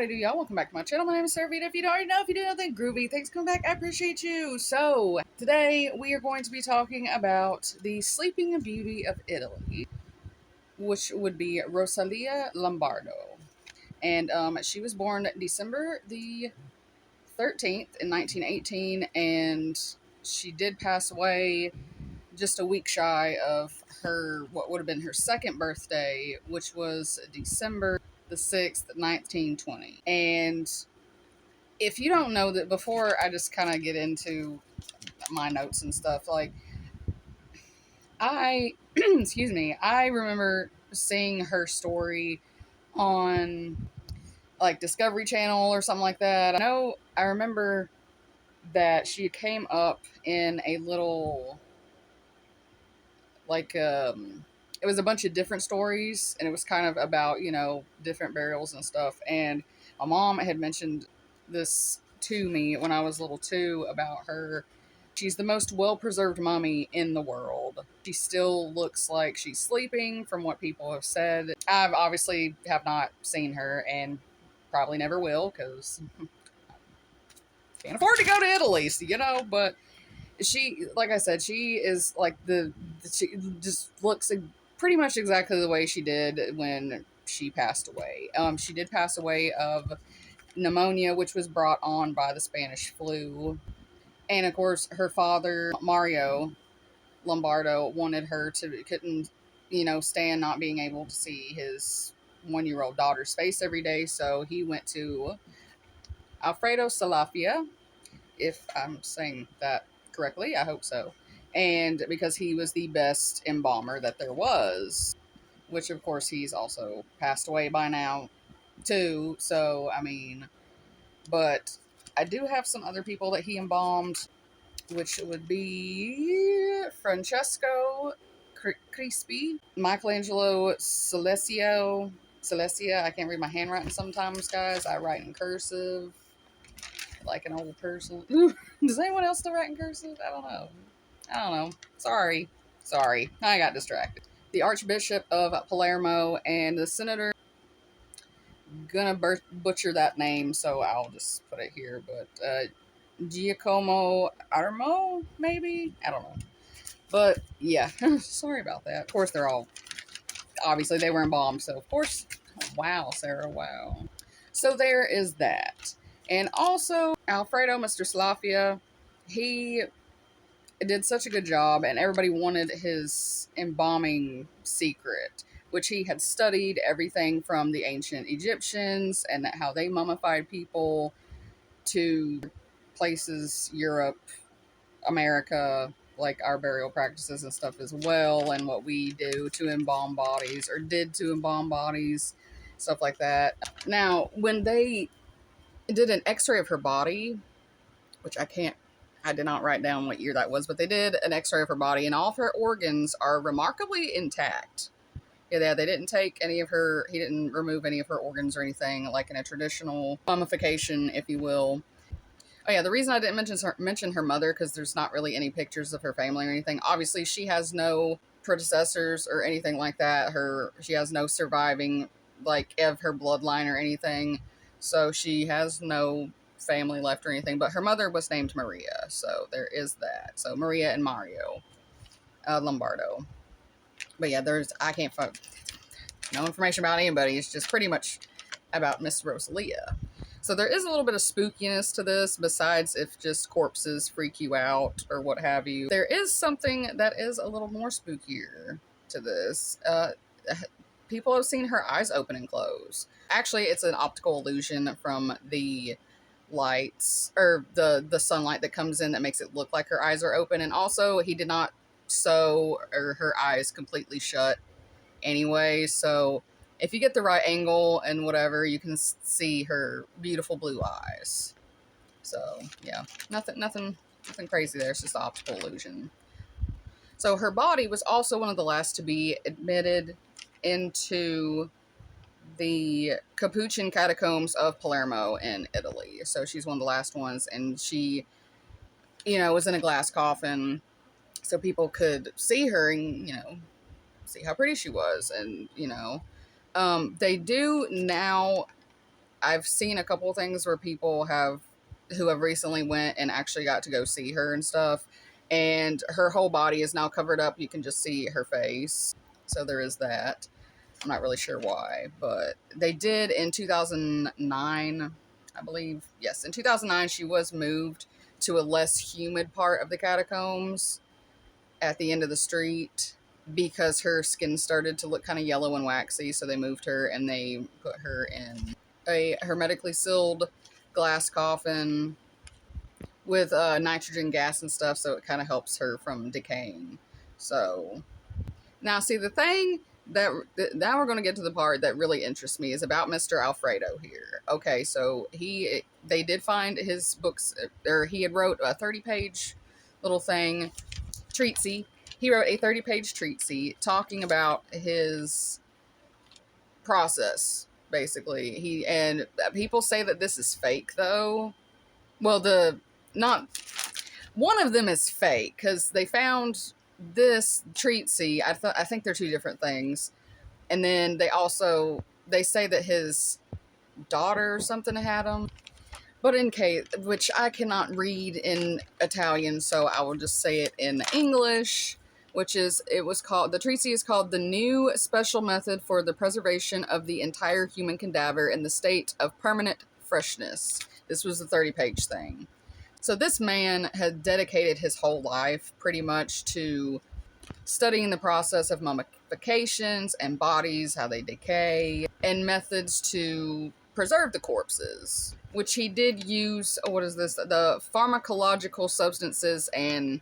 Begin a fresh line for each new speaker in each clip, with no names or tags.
howdy do y'all, welcome back to my channel. My name is Sarah Vita. If you don't already know, if you do know, then groovy. Thanks for coming back, I appreciate you. So, today we are going to be talking about the Sleeping Beauty of Italy, which would be Rosalia Lombardo. And she was born December the 13th in 1918, and she did pass away just a week shy of her, what would have been her second birthday, which was December the 6th, 1920. And if you don't know that, before I just kind of get into my notes and stuff, like, I, excuse me, I remember seeing her story on, like, Discovery Channel or something like that. I remember that she came up in a little, like, it was a bunch of different stories, and it was kind of about, different burials and stuff. And my mom had mentioned this to me when I was little too, about her. She's the most well-preserved mummy in the world. She still looks like she's sleeping, from what people have said. I've obviously have not seen her, and probably never will, because can't afford to go to Italy, so, but she, like I said, she is like she just looks pretty much exactly the way she did when she passed away. She did pass away of pneumonia, which was brought on by the Spanish flu. And of course, her father, Mario Lombardo, wanted her to, couldn't, stand not being able to see his 1-year-old daughter's face every day. So he went to Alfredo Salafia, if I'm saying that correctly, I hope so. And because he was the best embalmer that there was, which of course he's also passed away by now too. So, I mean, but I do have some other people that he embalmed, which would be Francesco Crispi, Michelangelo Celestia. I can't read my handwriting sometimes, guys. I write in cursive like an old person. Does anyone else still write in cursive? I don't know. Sorry. I got distracted. The Archbishop of Palermo and the Senator. Gonna butcher that name, so I'll just put it here. But Giacomo Armo, maybe? I don't know. But yeah, sorry about that. Of course, they're all, obviously, they were embalmed, so of course. Wow, Sarah, wow. So there is that. And also, Alfredo, Mr. Slafia, he did such a good job, and everybody wanted his embalming secret, which he had studied everything from the ancient Egyptians and how they mummified people to places, Europe, America, like our burial practices and stuff as well, and what we do to embalm bodies, or did to embalm bodies, stuff like that. Now, when they did an x-ray of her body, which I did not write down what year that was, but they did an x-ray of her body, and all of her organs are remarkably intact. Yeah, they didn't take any of her, he didn't remove any of her organs or anything, like in a traditional mummification, if you will. Oh yeah, the reason I didn't mention her mother, because there's not really any pictures of her family or anything. Obviously, she has no predecessors or anything like that. She has no surviving, like, of her bloodline or anything. So she has no family left or anything. But her mother was named Maria, so there is that. So Maria and Mario Lombardo. But yeah, I can't find no information about anybody. It's just pretty much about Miss Rosalia. So there is a little bit of spookiness to this, besides if just corpses freak you out or what have you. There is something that is a little more spookier to this. People have seen her eyes open and close. Actually, it's an optical illusion from the lights, or the sunlight that comes in, that makes it look like her eyes are open. And also, he did not sew her eyes completely shut anyway, so if you get the right angle and whatever, you can see her beautiful blue eyes. So yeah, nothing crazy there. It's just an optical illusion. So her body was also one of the last to be admitted into the Capuchin catacombs of Palermo in Italy. So she's one of the last ones, and she, was in a glass coffin, so people could see her and, see how pretty she was. And, they do now I've seen a couple things where people who have recently went and actually got to go see her and stuff, and her whole body is now covered up. You can just see her face. So there is that. I'm not really sure why, but they did in 2009, I believe. Yes, in 2009, she was moved to a less humid part of the catacombs at the end of the street because her skin started to look kind of yellow and waxy. So they moved her and they put her in a hermetically sealed glass coffin with nitrogen gas and stuff. So it kind of helps her from decaying. So now, see, the thing that now we're going to get to the part that really interests me is about Mr. Alfredo here. Okay, so they did find his books, or he had wrote a 30-page little thing, treatsy. He wrote a 30-page treatsy talking about his process, basically. And people say that this is fake, though. Well, not one of them is fake because they found this treatsy. I think they're two different things. And then they say that his daughter or something had him. But in case, which I cannot read in Italian, so I will just say it in English, the treatise is called The New Special Method for the Preservation of the Entire Human Cadaver in the State of Permanent Freshness. This was the 30-page thing. So this man had dedicated his whole life pretty much to studying the process of mummifications and bodies, how they decay, and methods to preserve the corpses, which he did use, the pharmacological substances and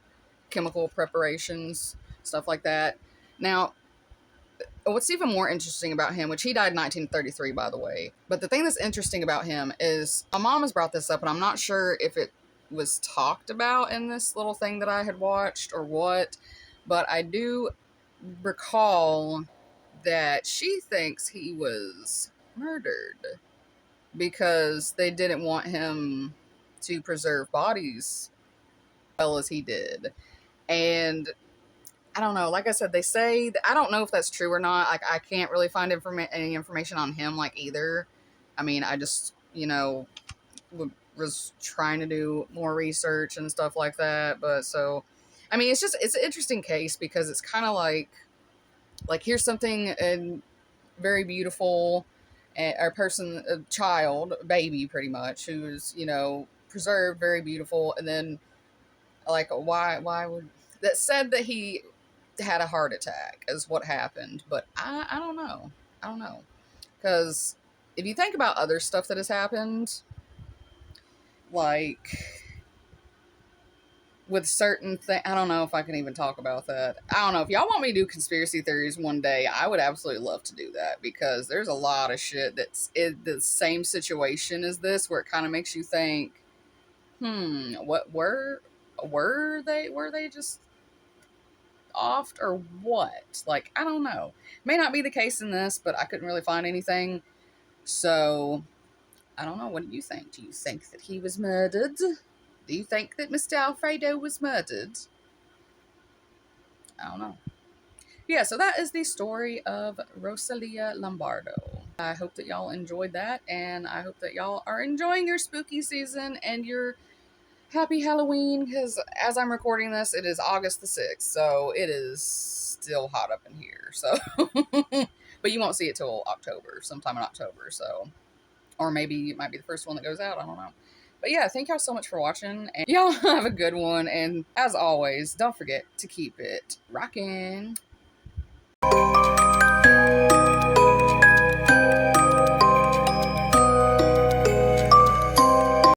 chemical preparations, stuff like that. Now, what's even more interesting about him, which he died in 1933, by the way, but the thing that's interesting about him is, my mom has brought this up, and I'm not sure if it was talked about in this little thing that I had watched or what, but I do recall that she thinks he was murdered because they didn't want him to preserve bodies as well as he did. And I don't know, like I said, they say, I don't know if that's true or not. Like, I can't really find any information on him, like, either. I mean, I just, was trying to do more research and stuff like that. But so, I mean, it's an interesting case because it's kind of like here's something very beautiful, a child, baby, pretty much, who's, preserved, very beautiful. And then, like, why would that said that he had a heart attack is what happened. But I don't know. I don't know. Because if you think about other stuff that has happened, like with certain things, I don't know if I can even talk about that. I don't know. If y'all want me to do conspiracy theories one day, I would absolutely love to do that because there's a lot of shit that's in the same situation as this where it kind of makes you think, what were they just off or what? Like, I don't know. May not be the case in this, but I couldn't really find anything. So, I don't know. What do you think? Do you think that he was murdered? Do you think that Mr. Alfredo was murdered? I don't know. Yeah, so that is the story of Rosalia Lombardo. I hope that y'all enjoyed that, and I hope that y'all are enjoying your spooky season and your happy Halloween, because as I'm recording this, it is August the 6th, so it is still hot up in here, so. But you won't see it till October, sometime in October, so. Or maybe it might be the first one that goes out, I don't know. But yeah, thank y'all so much for watching, and y'all have a good one, and as always, don't forget to keep it rockin'.